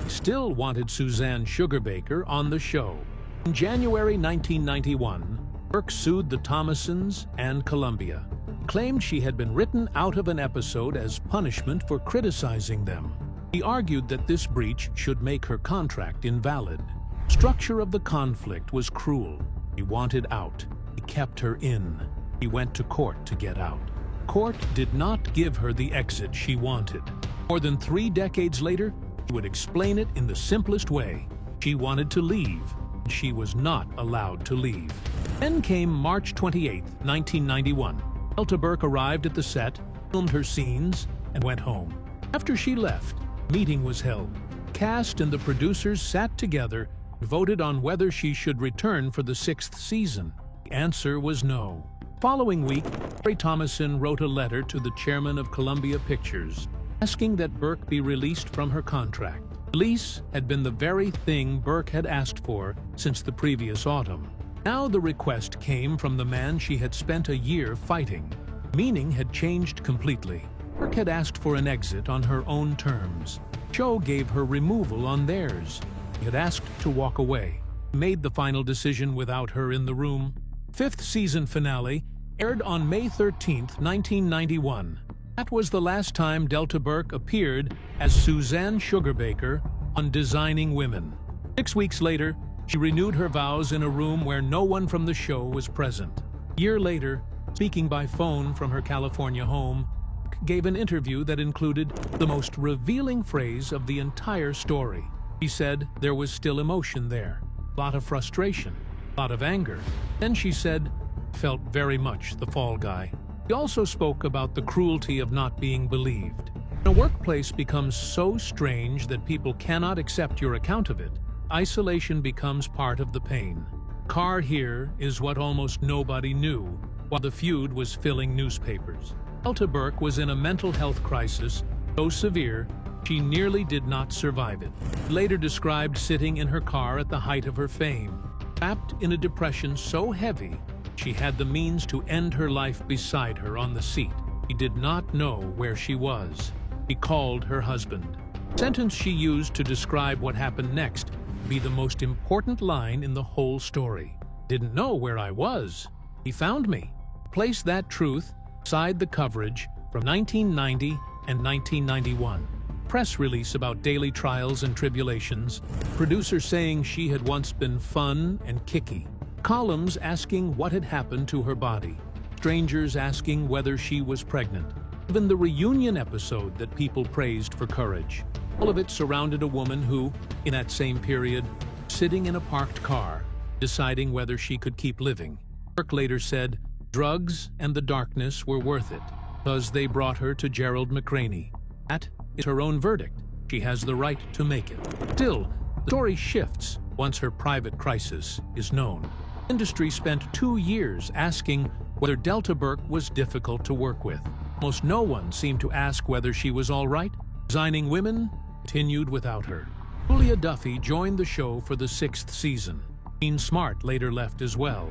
still wanted Suzanne Sugarbaker on the show. In January 1991, Burke sued the Thomasons and Columbia, claimed she had been written out of an episode as punishment for criticizing them. He argued that this breach should make her contract invalid. The structure of the conflict was cruel. He wanted out. He kept her in. He went to court to get out. Court did not give her the exit she wanted. More than 3 decades later, she would explain it in the simplest way. She wanted to leave. She was not allowed to leave. Then came March 28, 1991. Delta Burke arrived at the set, filmed her scenes, and went home. After she left, a meeting was held. The cast and the producers sat together and voted on whether she should return for the 6th season. The answer was no. The following week, Terry Thomason wrote a letter to the chairman of Columbia Pictures, asking that Burke be released from her contract. Release had been the very thing Burke had asked for since the previous autumn. Now the request came from the man she had spent a year fighting. Meaning had changed completely. Burke had asked for an exit on her own terms. The show gave her removal on theirs. He had asked to walk away. He made the final decision without her in the room. 5th season finale aired on May 13, 1991. That was the last time Delta Burke appeared as Suzanne Sugarbaker on Designing Women. 6 weeks later, she renewed her vows in a room where no one from the show was present. A year later, speaking by phone from her California home, Burke gave an interview that included the most revealing phrase of the entire story. She said there was still emotion there, a lot of frustration, a lot of anger. Then she said, felt very much the fall guy. He also spoke about the cruelty of not being believed. When a workplace becomes so strange that people cannot accept your account of it, isolation becomes part of the pain. Carr here is what almost nobody knew while the feud was filling newspapers. Delta Burke was in a mental health crisis so severe she nearly did not survive it. Later described sitting in her car at the height of her fame, trapped in a depression so heavy she had the means to end her life beside her on the seat. He did not know where she was. He called her husband. The sentence she used to describe what happened next would be the most important line in the whole story. Didn't know where I was. He found me. Place that truth beside the coverage from 1990 and 1991. Press release about daily trials and tribulations. Producer saying she had once been fun and kicky. Columns asking what had happened to her body. Strangers asking whether she was pregnant. Even the reunion episode that people praised for courage. All of it surrounded a woman who, in that same period, sitting in a parked car, deciding whether she could keep living. Burke later said, drugs and the darkness were worth it, because they brought her to Gerald McCraney. That is her own verdict. She has the right to make it. Still, the story shifts once her private crisis is known. Industry spent 2 years asking whether Delta Burke was difficult to work with. Almost no one seemed to ask whether she was all right. Designing Women continued without her. Julia Duffy joined the show for the 6th season. Jean Smart later left as well.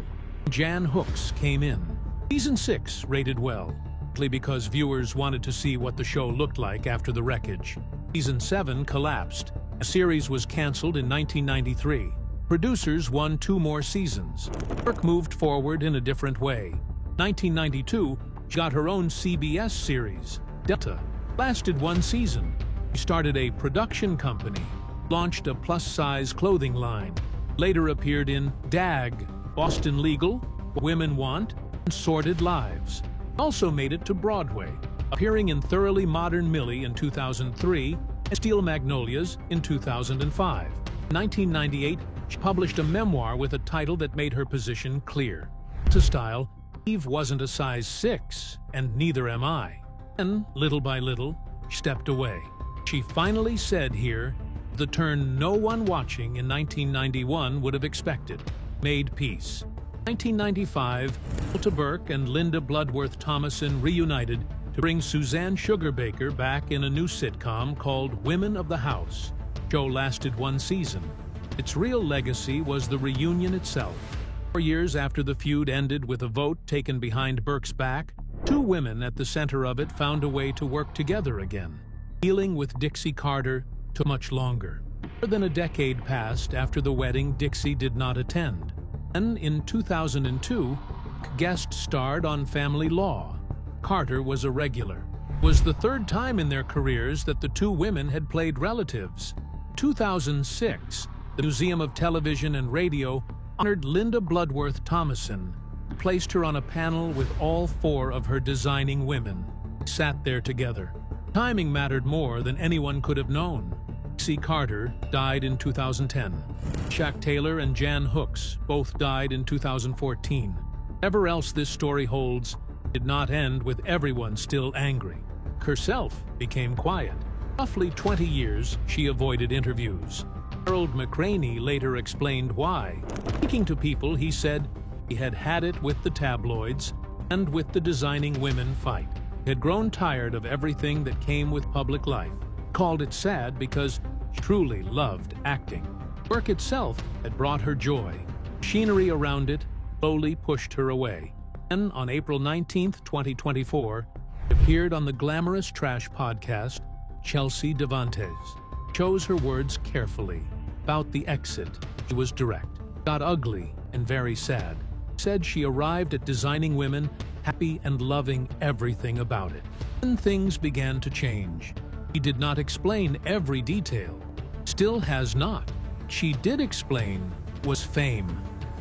Jan Hooks came in. Season 6 rated well, partly because viewers wanted to see what the show looked like after the wreckage. Season 7 collapsed. A series was canceled in 1993. Producers won 2 more seasons. Burke moved forward in a different way. 1992, she got her own CBS series, Delta. Lasted 1 season. She started a production company, launched a plus-size clothing line, later appeared in DAG, Boston Legal, What Women Want, and Sordid Lives. Also made it to Broadway, appearing in Thoroughly Modern Millie in 2003 and Steel Magnolias in 2005. In 1998, she published a memoir with a title that made her position clear. To style, Eve wasn't a size 6, and neither am I. And, little by little, she stepped away. She finally said here, the turn no one watching in 1991 would have expected. Made peace. 1995, Delta Burke and Linda Bloodworth Thomason reunited to bring Suzanne Sugarbaker back in a new sitcom called Women of the House. The show lasted 1 season. Its real legacy was the reunion itself. 4 years after the feud ended with a vote taken behind Burke's back, 2 women at the center of it found a way to work together again. Dealing with Dixie Carter, took much longer. More than a decade passed after the wedding. Dixie did not attend. And in 2002, guest starred on Family Law. Carter was a regular. It was the third time in their careers that the two women had played relatives. 2006, the Museum of Television and Radio honored Linda Bloodworth Thomason, placed her on a panel with all four of her designing women. They sat there together. Timing mattered more than anyone could have known. Dixie Carter died in 2010. Shaq Taylor and Jan Hooks both died in 2014. Whatever else this story holds, it did not end with everyone still angry. Herself became quiet. Roughly 20 years, she avoided interviews. Harold McCraney later explained why. Speaking to people, he said he had had it with the tabloids and with the designing women fight. He had grown tired of everything that came with public life. Called it sad because she truly loved acting. Work itself had brought her joy. Machinery around it slowly pushed her away. And on April 19, 2024, she appeared on the glamorous trash podcast Chelsea Devantes. Chose her words carefully. About the exit, she was direct. Got ugly and very sad. Said she arrived at designing women happy and loving everything about it. Then things began to change. She did not explain every detail. Still has not. She did explain was fame.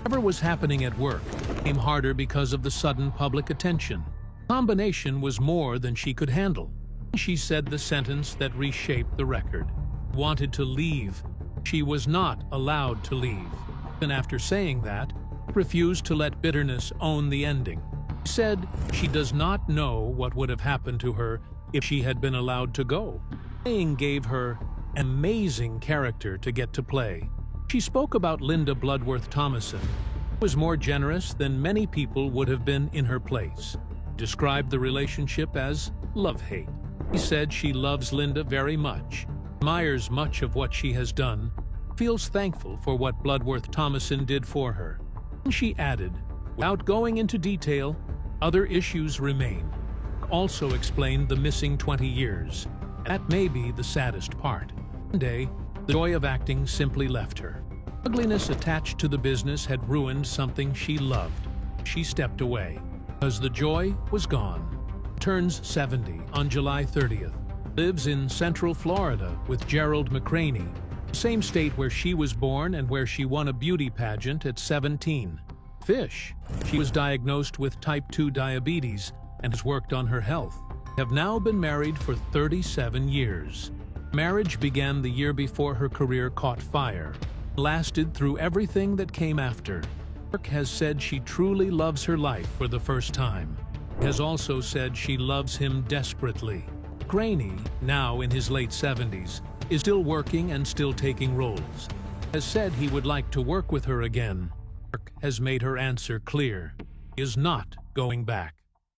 Whatever was happening at work came harder because of the sudden public attention. The combination was more than she could handle. She said the sentence that reshaped the record. Wanted to leave. She was not allowed to leave. And after saying that, refused to let bitterness own the ending. She said she does not know what would have happened to her if she had been allowed to go. Playing gave her an amazing character to get to play. She spoke about Linda Bloodworth Thomason, who was more generous than many people would have been in her place. Described the relationship as love-hate. She said she loves Linda very much, admires much of what she has done, feels thankful for what Bloodworth Thomason did for her. And she added, without going into detail, other issues remain. Also explained the missing 20 years. That may be the saddest part. One day, the joy of acting simply left her. Ugliness attached to the business had ruined something she loved. She stepped away, because the joy was gone. Turns 70 on July 30th. Lives in Central Florida with Gerald McCraney, the same state where she was born and where she won a beauty pageant at 17. Fish. She was diagnosed with type 2 diabetes and has worked on her health. Have now been married for 37 years. Marriage began the year before her career caught fire, lasted through everything that came after. Burke has said she truly loves her life for the first time. Has also said she loves him desperately. McCraney, now in his late 70s, is still working and still taking roles. Has said he would like to work with her again. Burke has made her answer clear. He is not going back.